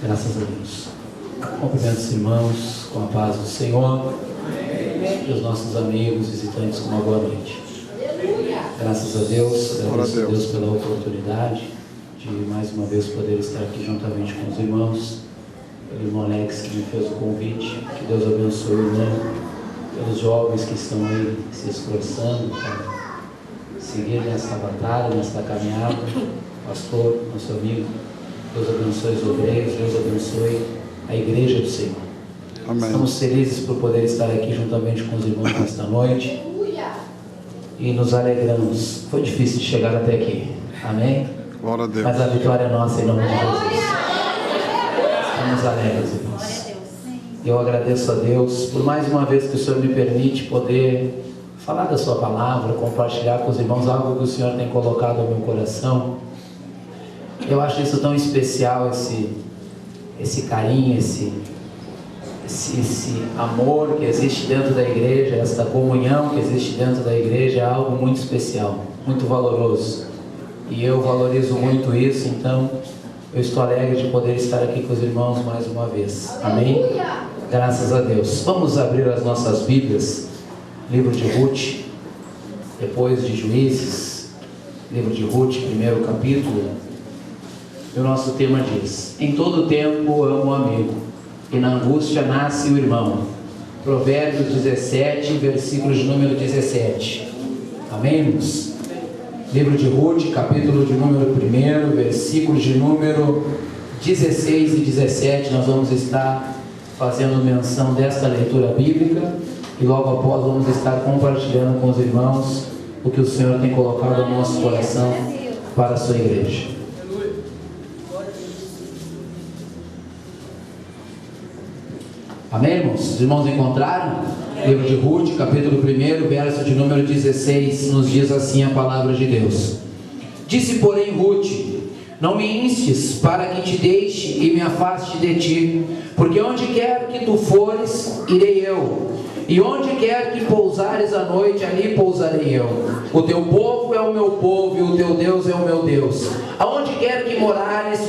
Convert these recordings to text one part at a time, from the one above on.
Graças a Deus. Cumprimento os irmãos com a paz do Senhor e os nossos amigos visitantes com uma boa noite. Graças a Deus, agradeço a Deus pela oportunidade de mais uma vez poder estar aqui juntamente com os irmãos, pelo irmão Alex que me fez o convite. Que Deus abençoe o irmão, pelos jovens que estão aí se esforçando para seguir nessa batalha, nessa caminhada. Pastor, nosso amigo, Deus abençoe os obreiros, Deus abençoe a igreja do Senhor. Amém. Estamos felizes por poder estar aqui juntamente com os irmãos nesta noite e nos alegramos. Foi difícil de chegar até aqui, amém? Glória a Deus. Mas a vitória é nossa em nome de Jesus. Estamos alegres, irmãos. Eu agradeço a Deus por mais uma vez que o Senhor me permite poder falar da sua palavra, compartilhar com os irmãos algo que o Senhor tem colocado no meu coração. Eu acho isso tão especial, esse carinho, esse amor que existe dentro da igreja, essa comunhão que existe dentro da igreja é algo muito especial, muito valoroso. E eu valorizo muito isso, então eu estou alegre de poder estar aqui com os irmãos mais uma vez. Amém? Graças a Deus. Vamos abrir as nossas Bíblias, livro de Ruth, depois de Juízes, livro de Ruth, primeiro capítulo. E o nosso tema diz: em todo tempo amo o amigo, e na angústia nasce o irmão. Provérbios 17, versículo de número 17. Amém, irmãos? Livro de Ruth, capítulo de número 1, versículos de número 16 e 17. Nós vamos estar fazendo menção desta leitura bíblica e logo após vamos estar compartilhando com os irmãos o que o Senhor tem colocado no nosso coração para a sua igreja. Amém, irmãos? Os irmãos encontraram? Livro de Ruth, capítulo 1, verso de número 16, nos diz assim a palavra de Deus. Disse, porém, Ruth: não me instes para que te deixe e me afaste de ti, porque onde quer que tu fores, irei eu, e onde quer que pousares a noite, ali pousarei eu. O teu povo é o meu povo, e o teu Deus é o meu Deus. Aonde quer que morreres,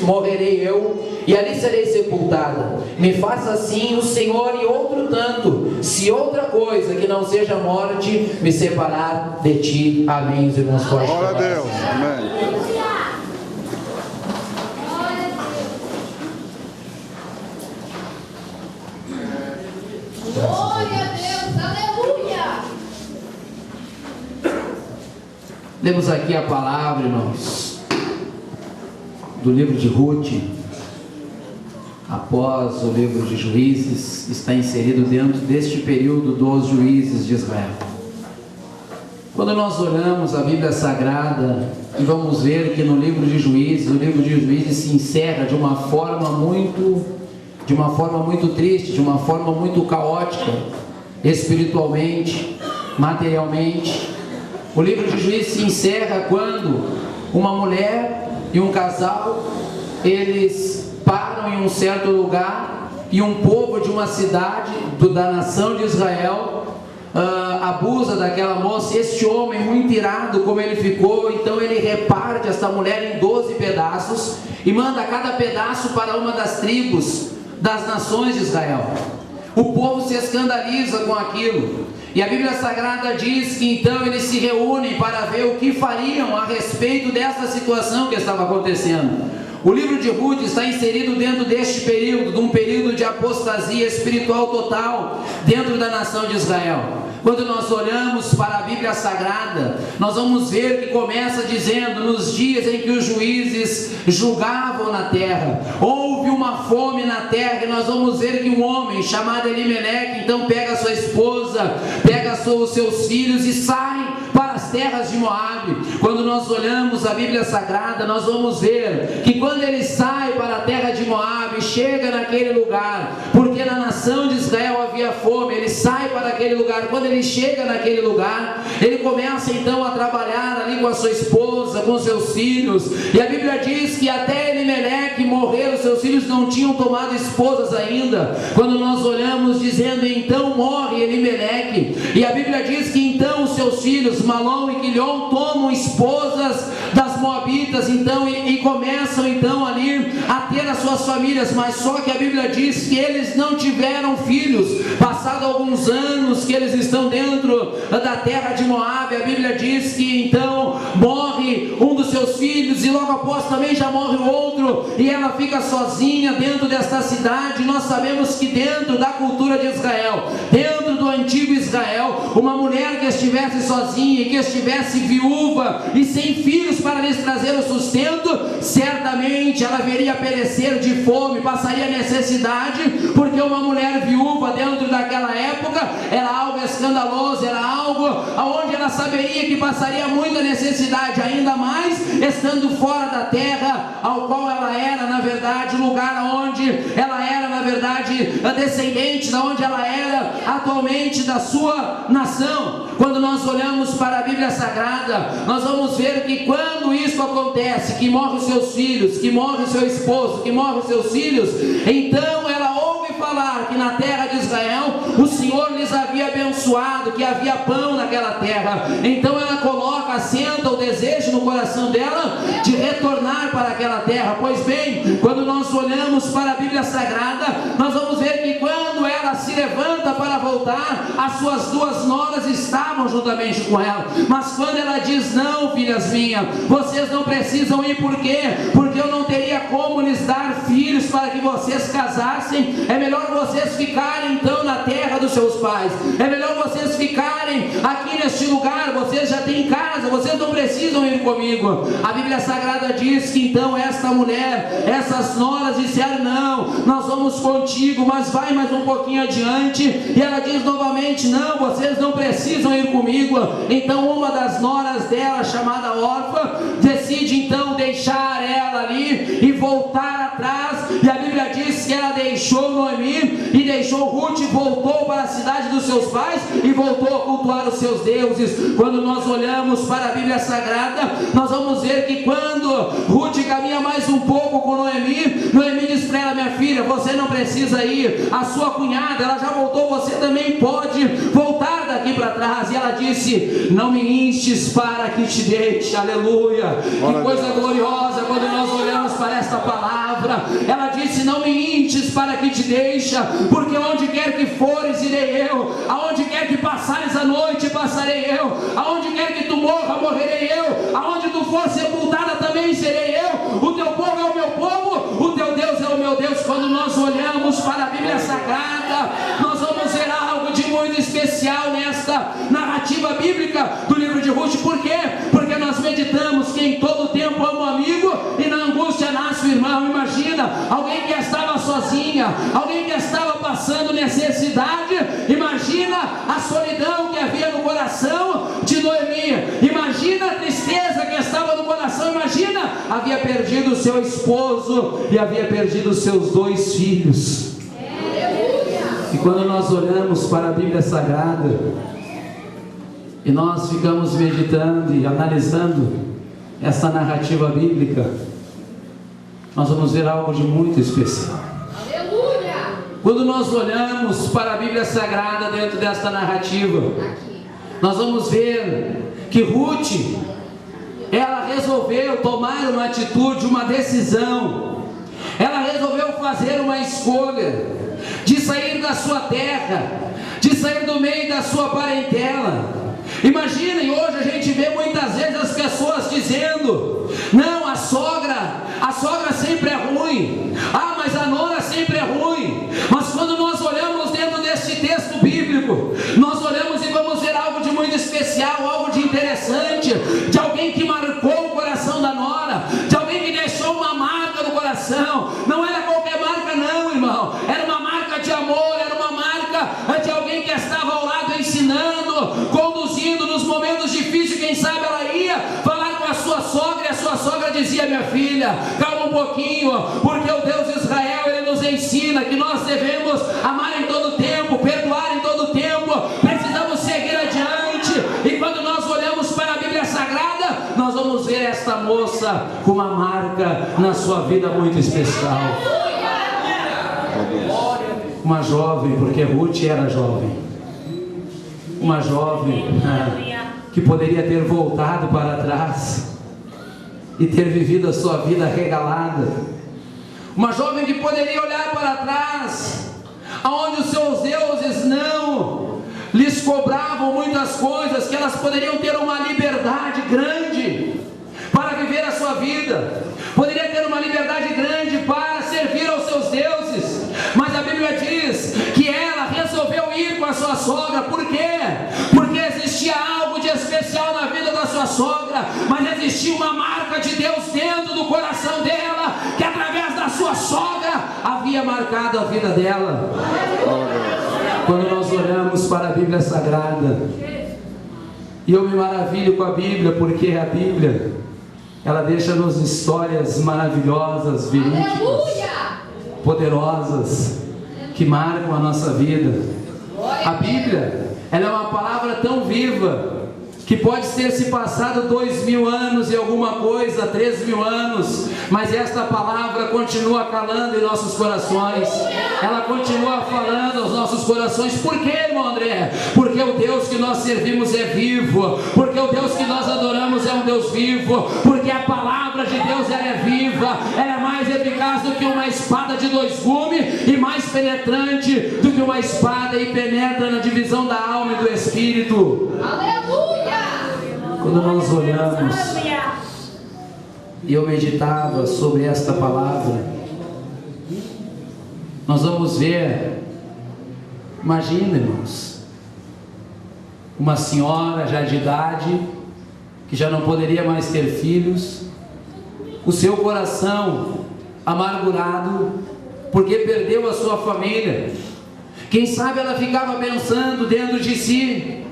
morrerei eu, e ali serei sepultada. Me faça assim o Senhor e outro tanto, se outra coisa que não seja morte me separar de ti. Amém, os irmãos. Glória a Deus. Amém. Glória a Deus, aleluia. Lemos aqui a palavra, irmãos, do livro de Ruth. Após o livro de Juízes, está inserido dentro deste período dos juízes de Israel. Quando nós olhamos a Bíblia Sagrada e vamos ver que no livro de Juízes, o livro de Juízes se encerra de uma forma muito triste, de uma forma muito caótica, espiritualmente, materialmente. O livro de Juízes se encerra quando uma mulher e um casal, eles param em um certo lugar e um povo de uma cidade da nação de Israel abusa daquela moça. Este homem, muito irado como ele ficou, então ele reparte esta mulher em 12 pedaços e manda cada pedaço para uma das tribos das nações de Israel. O povo se escandaliza com aquilo, e a Bíblia Sagrada diz que então eles se reúnem para ver o que fariam a respeito dessa situação que estava acontecendo. O livro de Ruth está inserido dentro deste período, de um período de apostasia espiritual total dentro da nação de Israel. Quando nós olhamos para a Bíblia Sagrada, nós vamos ver que começa dizendo: nos dias em que os juízes julgavam na terra, houve uma fome na terra, e nós vamos ver que um homem chamado Elimeleque então pega a sua esposa, pega os seus filhos e sai para as terras de Moabe. Quando nós olhamos a Bíblia Sagrada, nós vamos ver que quando ele sai para a terra de Moabe, chega naquele lugar, porque na nação nação de Israel havia fome, ele sai para aquele lugar. Quando ele chega naquele lugar, ele começa então a trabalhar ali com a sua esposa, com seus filhos, e a Bíblia diz que até Elimeleque morrer, os seus filhos não tinham tomado esposas ainda. Quando nós olhamos dizendo, então morre Elimeleque, e a Bíblia diz que então os seus filhos, Malom e Quilion, tomam esposas das Moabitas, então, e começam então ali a ter as suas famílias, mas só que a Bíblia diz que eles não tiveram filhos. Passado alguns anos que eles estão dentro da terra de Moabe, a Bíblia diz que então morre um dos seus filhos, e logo após também já morre o outro, e ela fica sozinha dentro desta cidade. Nós sabemos que dentro da cultura de Israel, dentro do antigo Israel, uma mulher que estivesse sozinha, que estivesse viúva e sem filhos para lhes trazer o sustento, certamente ela veria perecer de fome, passaria necessidade, porque uma mulher viúva dentro daquela época era algo escandaloso, era algo onde ela saberia que passaria muita necessidade, ainda mais estando fora da terra ao qual ela era, na verdade, o lugar onde ela era, na verdade, a descendente da onde ela era atualmente, da sua nação. Quando nós olhamos para a Bíblia Sagrada, nós vamos ver que quando isso acontece, que morre os seus filhos, que morre o seu esposo, que morre os seus filhos, então ela ouve falar que na terra de Israel o Senhor lhes havia abençoado, que havia pão naquela terra. Então ela coloca, assenta o desejo no coração dela de retornar para aquela terra. Pois bem, quando nós olhamos para a Bíblia Sagrada, nós vamos ver que quando ela se levanta para voltar, as suas duas noras estavam juntamente com ela. Mas quando ela diz, não, filhas minhas, vocês não precisam ir. Por quê? Porque eu não teria como lhes dar filhos para que vocês casassem. É melhor vocês ficarem então na terra dos seus pais, é melhor vocês ficarem aqui neste lugar, vocês já têm casa, vocês não precisam ir comigo. A Bíblia Sagrada diz que então esta mulher, essas noras disseram, não, nós vamos contigo, mas vai mais um pouquinho adiante. E ela diz novamente, não, vocês não precisam ir comigo. Então uma das noras dela, chamada Orfa, decide então deixar ela ali e voltar atrás. E a Bíblia diz que ela deixou Noemi e deixou Ruth e voltou para a cidade dos seus pais e voltou a cultuar os seus deuses. Quando nós olhamos para a Bíblia Sagrada, nós vamos ver que quando Ruth caminha mais um pouco com Noemi, Noemi diz para ela, minha filha, você não precisa ir, a sua cunhada, ela já voltou, você também pode voltar daqui para trás. E ela disse, não me instes para que te deixe. Aleluia, que coisa gloriosa quando nós olhamos para esta palavra. Ela disse, não me instes para que te deixe, porque onde quer que fores, irei eu, aonde quer que passares a noite, passarei eu, aonde quer que tu morra, morrerei eu, aonde tu for sepultada, também serei eu. O teu povo é o meu povo, o teu Deus é o meu Deus. Quando nós olhamos para a Bíblia Sagrada, nós vamos ver algo de muito especial nesta narrativa bíblica do livro de Ruth. Por quê? Porque nós meditamos que em todo tempo ama o amigo e na angústia nasce o irmão. Imagina alguém que estava sozinha, alguém que estava passando necessidade. Imagina a solidão que havia no coração de Noemi, imagina a tristeza que estava no coração. Imagina, havia perdido o seu esposo e havia perdido os seus 2 filhos. E quando nós olhamos para a Bíblia Sagrada e nós ficamos meditando e analisando essa narrativa bíblica, nós vamos ver algo de muito especial. Quando nós olhamos para a Bíblia Sagrada dentro desta narrativa, nós vamos ver que Ruth, ela resolveu tomar uma atitude, uma decisão. Ela resolveu fazer uma escolha de sair da sua terra, de sair do meio da sua parentela. Imaginem, hoje a gente vê muitas vezes as pessoas dizendo, não, a sogra sempre é ruim, mas a nora sempre é ruim. Mas quando nós olhamos dentro deste texto bíblico, nós olhamos e vamos ver algo de muito especial, algo de interessante, de alguém que marcou o coração da nora, de alguém que deixou uma marca no coração. Não era qualquer marca não, irmão, era uma marca de amor, era uma marca de alguém que estava ao lado ensinando, conduzindo nos momentos difíceis. Quem sabe ela ia falar com a sua sogra e a sua sogra dizia, minha filha, calma um pouquinho, porque o Deus de Israel, Ele nos nos ensina que nós devemos amar em todo tempo, perdoar em todo tempo, precisamos seguir adiante. E quando nós olhamos para a Bíblia Sagrada, nós vamos ver esta moça com uma marca na sua vida muito especial. Uma jovem, porque Ruth era jovem. Uma jovem que poderia ter voltado para trás e ter vivido a sua vida regalada. Uma jovem que poderia olhar para trás, aonde os seus deuses não lhes cobravam muitas coisas, que elas poderiam ter uma liberdade grande para viver a sua vida, poderia ter uma liberdade grande para servir aos seus deuses. Mas a Bíblia diz que ela resolveu ir com a sua sogra. Por quê? Porque existia algo de especial na vida da sua sogra, mas existia uma marca de Deus dentro do coração dela, que através da sua sogra havia marcado a vida dela. Quando nós olhamos para a Bíblia Sagrada, e eu me maravilho com a Bíblia, porque a Bíblia, ela deixa-nos histórias maravilhosas, verídicas, poderosas, que marcam a nossa vida. A Bíblia, ela é uma palavra tão viva, que pode ter se passado 2000 anos e alguma coisa, 3000 anos, mas esta palavra continua calando em nossos corações, ela continua falando aos nossos corações. Por quê, irmão André? Porque o Deus que nós servimos é vivo, porque o Deus que nós adoramos é um Deus vivo, porque a palavra de Deus, ela é viva, ela é mais eficaz do que uma espada de 2 gumes e mais penetrante do que uma espada, e penetra na divisão da alma e do espírito. Aleluia! Quando nós olhamos, e eu meditava sobre esta palavra, nós vamos ver, imagina, irmãos, uma senhora já de idade, que já não poderia mais ter filhos, o seu coração amargurado, porque perdeu a sua família. Quem sabe ela ficava pensando dentro de si,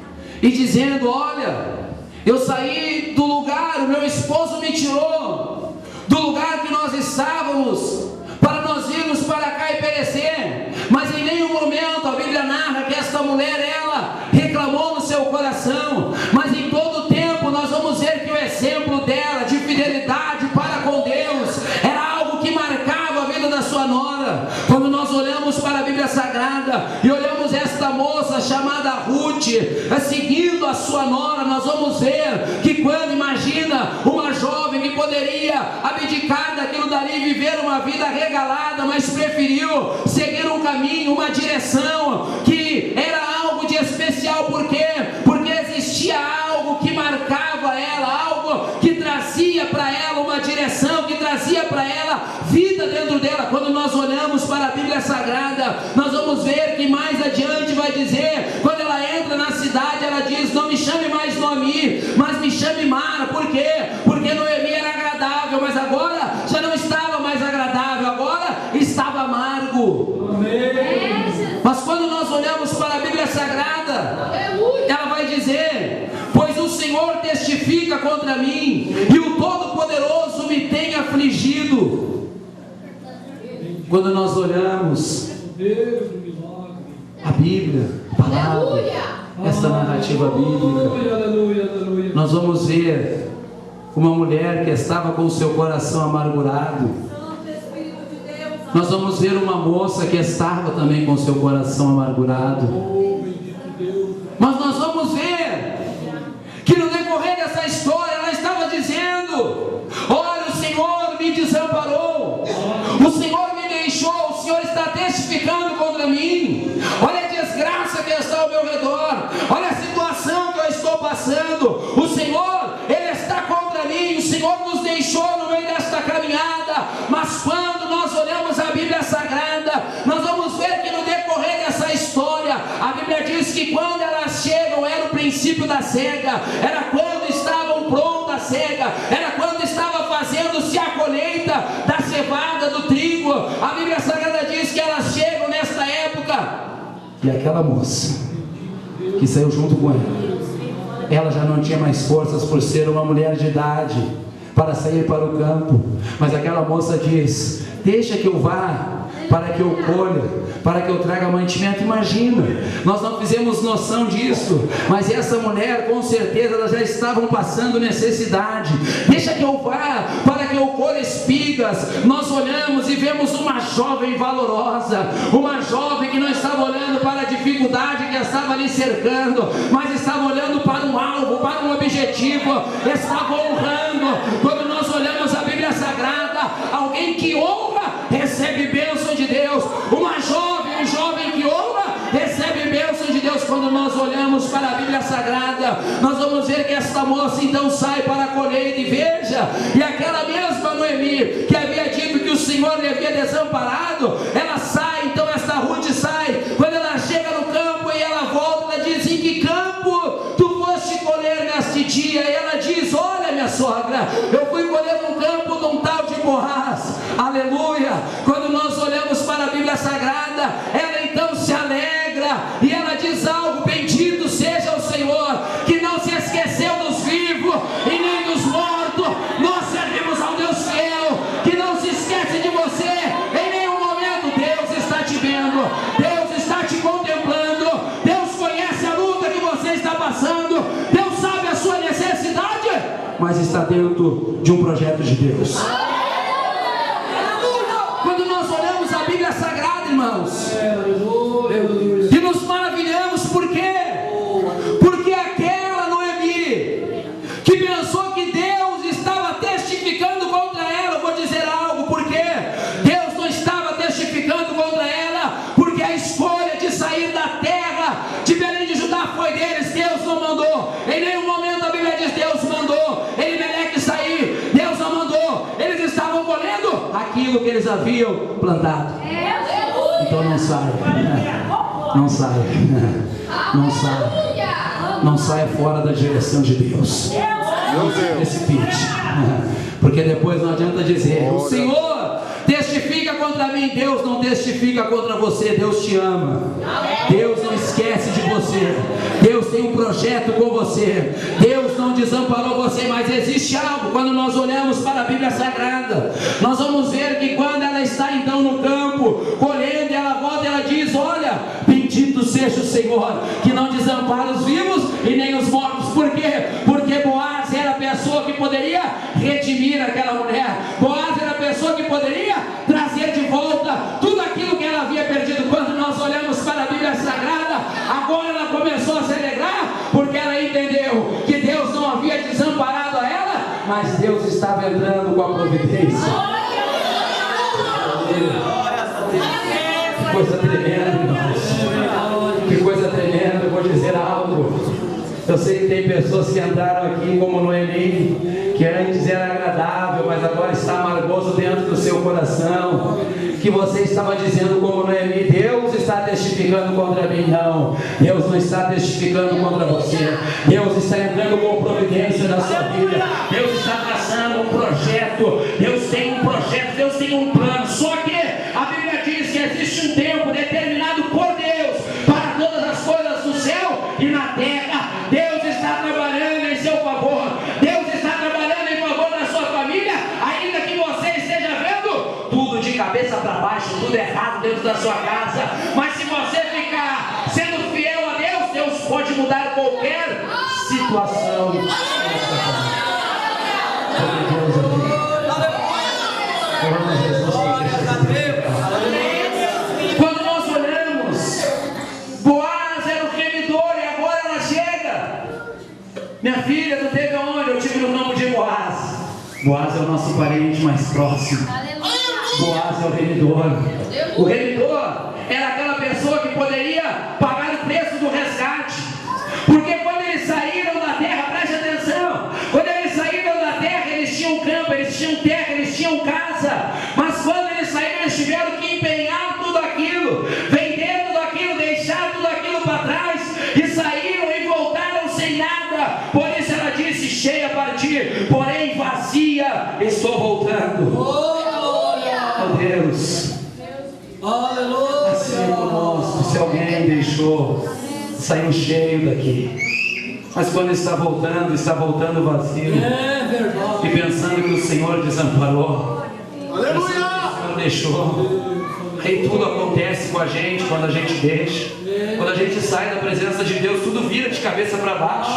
e dizendo: olha, eu saí do lugar, o meu esposo me tirou do lugar que nós estávamos, para nós irmos para cá e perecer. Mas em nenhum momento a Bíblia narra que esta mulher, ela reclamou no seu coração, mas em todo o tempo nós vamos ver que o exemplo dela de fidelidade para com Deus era algo que marcava a vida da sua nora. Quando nós olhamos para a Bíblia Sagrada e olhamos esta moça chamada Ruth, seguindo a sua nora, nós vamos ver que quando, imagina, uma jovem que poderia abdicar daquilo dali e viver uma vida regalada, mas preferiu seguir um caminho, uma direção que era algo de especial. Por quê? Porque existia algo que marcava ela, algo que trazia para ela uma direção, que trazia para ela vida dentro dela. Quando nós olhamos para a Bíblia Sagrada, nós vamos ver que mais adiante vai dizer, quando ela entra na cidade, ela diz: não me chame mais Noemi, mas me chame Mara. Por quê? Porque Noemi era agradável, mas agora já não estava mais agradável, agora estava amargo. Amém. Mas quando nós olhamos para a Bíblia Sagrada, ela vai dizer: pois o Senhor testifica contra mim, e o Todo-Poderoso me tem afligido. Quando nós olhamos a Bíblia, a palavra, esta narrativa bíblica, nós vamos ver uma mulher que estava com o seu coração amargurado. Nós vamos ver uma moça que estava também com o seu coração amargurado. Mas nós vamos ver que no decorrer dessa história ela estava dizendo: olha, o Senhor me desamparou, o Senhor me deixou, o Senhor está testificando contra mim. Olha a desgraça que está ao meu redor, olha a situação que eu estou passando. O Senhor, Ele está contra mim, o Senhor nos deixou no meio desta caminhada. Mas quando nós olhamos a Bíblia Sagrada, nós vamos ver que no decorrer dessa história, a Bíblia diz que quando elas chegam, era o princípio da cega, era quando estavam pronta a cega, era quando estava fazendo-se a colheita da cevada, do trigo. A Bíblia Sagrada diz que elas chegam nesta época, e aquela moça que saiu junto com ela já não tinha mais forças por ser uma mulher de idade para sair para o campo. Mas aquela moça diz: deixa que eu vá, para que eu colha, para que eu traga mantimento. Imagina, nós não fizemos noção disso, mas essa mulher, com certeza, elas já estavam passando necessidade. Deixa que eu vá, para que eu colha espigas. Nós olhamos e vemos uma jovem valorosa, uma jovem que não estava olhando para a dificuldade que estava ali cercando, mas estava olhando para um alvo, para um objetivo, estava honrando. Quando nós olhamos a Bíblia Sagrada, alguém que honra recebe bênção de Deus. Uma jovem, um jovem que honra recebe bênção de Deus. Quando nós olhamos para a Bíblia Sagrada, nós vamos ver que esta moça então sai para a colheita, e veja, e aquela mesma Noemi que havia dito que o Senhor lhe havia desamparado, ela sai. Então esta Ruth sai. Quando ela chega no campo e ela volta, ela diz: em que campo tu foste colher neste dia? E ela diz: olha, minha sogra, eu fui colher no campo de um tal de Boaz. Aleluia. Quando nós olhamos para a Bíblia Sagrada, ela então se alegra e ela diz algo: bendito seja o Senhor, que não se esqueceu dos vivos e nem dos mortos. Nós servimos ao Deus fiel, que não se esquece de você. Em nenhum momento Deus está te vendo, Deus está te contemplando, Deus conhece a luta que você está passando, Deus sabe a sua necessidade, mas está dentro de um projeto de Deus. Quando nós olhamos a Bíblia Sagrada, irmãos, e nos maravilhamos, por quê? Porque aquela Noemi que pensou que Deus estava testificando contra ela, eu vou dizer algo: porque Deus não estava testificando contra ela, porque a escolha de sair da terra de Belém de Judá foi deles. Deus não mandou, em nenhum momento a Bíblia diz Deus mandou Elimeleque sair, Deus não mandou. Eles estavam colhendo aquilo que eles haviam plantado. Então não saia, não saia, não saia, não saia fora da direção de Deus. Não se precipite, porque depois não adianta dizer: o Senhor testifica contra mim. Deus não testifica contra você. Deus te ama, Deus não esquece de você, Deus tem um projeto com você, Deus não desamparou você. Mas existe algo. Quando nós olhamos para a Bíblia Sagrada, nós vamos ver que quando ela está então no campo colhendo, ela volta e ela diz: olha, bendito seja o Senhor, que não desampara os vivos e nem os mortos. Por quê? Porque Boaz era a pessoa que poderia redimir aquela mulher. Boaz era a pessoa que poderia trazer de volta tudo aquilo que ela havia perdido. Quando nós olhamos para a Bíblia Sagrada, agora ela começou a se alegrar, porque ela entendeu que Deus não havia desamparado a ela, mas Deus estava entrando com a providência. Que coisa tremenda, irmãos. Que coisa tremenda. Eu vou dizer algo. Eu sei que tem pessoas que entraram aqui como Noemi, que antes era agradável, mas agora está amargoso dentro do seu coração. Que você estava dizendo como Noemi: Deus está testificando contra mim. Não, Deus não está testificando contra você. Deus está entrando com providência na sua vida. Deus está traçando um projeto. Deus tem um projeto, Deus tem um plano. Só que a Bíblia diz que existe um tempo determinado por Deus para todas as coisas do céu e na terra. Deus está trabalhando em seu favor. Deus está trabalhando em favor da sua família, ainda que você esteja vendo tudo de cabeça para baixo, tudo errado dentro da sua casa. Mas se você ficar sendo fiel a Deus, Deus pode mudar qualquer situação. Quando nós olhamos, Boaz era o remidor e agora ela chega. Minha filha, tu teve onde? Eu tive no campo de Boaz. Boaz é o nosso parente mais próximo. Boaz é o remidor. O remidor era aquela pessoa que poderia pagar o preço do resgate. Porque quando eles saíram da terra, preste atenção, quando eles saíram da terra, eles tinham campo, eles tinham terra, eles tinham casa. Mas quando eles saíram, eles tiveram que empenhar tudo aquilo, vender tudo aquilo, deixar tudo aquilo para trás, e saíram e voltaram sem nada. Por isso ela disse: cheia a partir, porém vazia estou voltando. Oh Deus, aleluia. Assim conosco, se alguém deixou, saiu cheio daqui, mas quando está voltando vazio, e pensando que o Senhor desamparou, aleluia, o Senhor deixou. Aí tudo acontece com a gente quando a gente deixa. Quando a gente sai da presença de Deus, tudo vira de cabeça para baixo.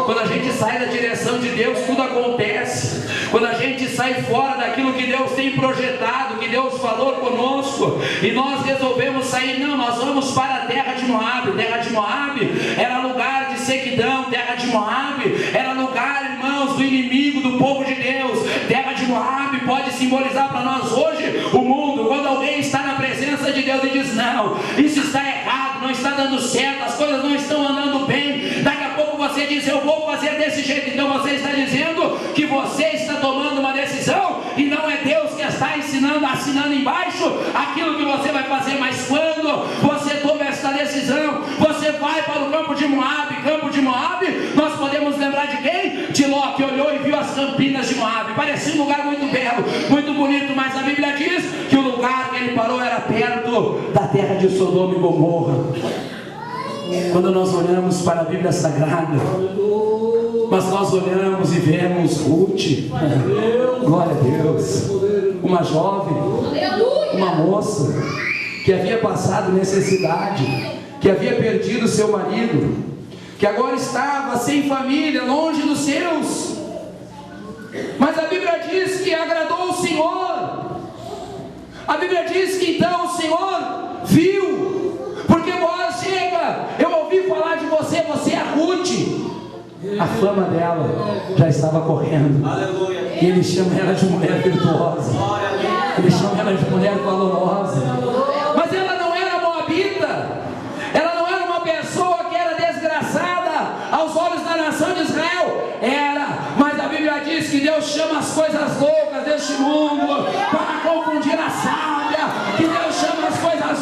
Quando a gente sai da direção de Deus, tudo acontece. Quando a gente sai fora daquilo que Deus tem projetado, que Deus falou conosco, e nós resolvemos sair, não, nós vamos para a terra de Moabe. Terra de Moabe era lugar de sequidão. Terra de Moabe era lugar, irmãos, do inimigo, do povo de Deus. Terra de Moabe pode simbolizar para nós hoje o mundo. Quando alguém está na presença de Deus e diz, não, isso está errado, não está dando certo, as coisas não estão andando bem, daqui a pouco você diz, eu vou fazer desse jeito. Então você está dizendo que você está tomando uma decisão e não é Deus que está assinando embaixo aquilo que você vai fazer. Mas quando você toma essa decisão, você vai para o campo de Moabe. Campo de Moabe, nós podemos lembrar de quem? De Ló, que olhou e viu as campinas de Moabe. Parecia um lugar muito belo, muito bonito, mas a Bíblia diz que o lugar que ele parou era perto da terra de Sodoma e Gomorra. Quando nós olhamos para a Bíblia Sagrada, mas nós olhamos e vemos Ruth, glória a Deus, uma jovem, uma moça que havia passado necessidade, que havia perdido seu marido, que agora estava sem família, longe dos seus. Mas a Bíblia diz que agradou o Senhor. A Bíblia diz que então o Senhor viu, porque Boaz chega, eu ouvi falar de você, você é Ruth. A fama dela já estava correndo. E ele chama ela de mulher virtuosa, ele chama ela de mulher valorosa. Mas ela não era moabita, ela não era uma pessoa que era desgraçada aos olhos da nação de Israel. Era, mas a Bíblia diz que Deus chama as coisas loucas deste mundo para confundir a sábia, que Deus chama as coisas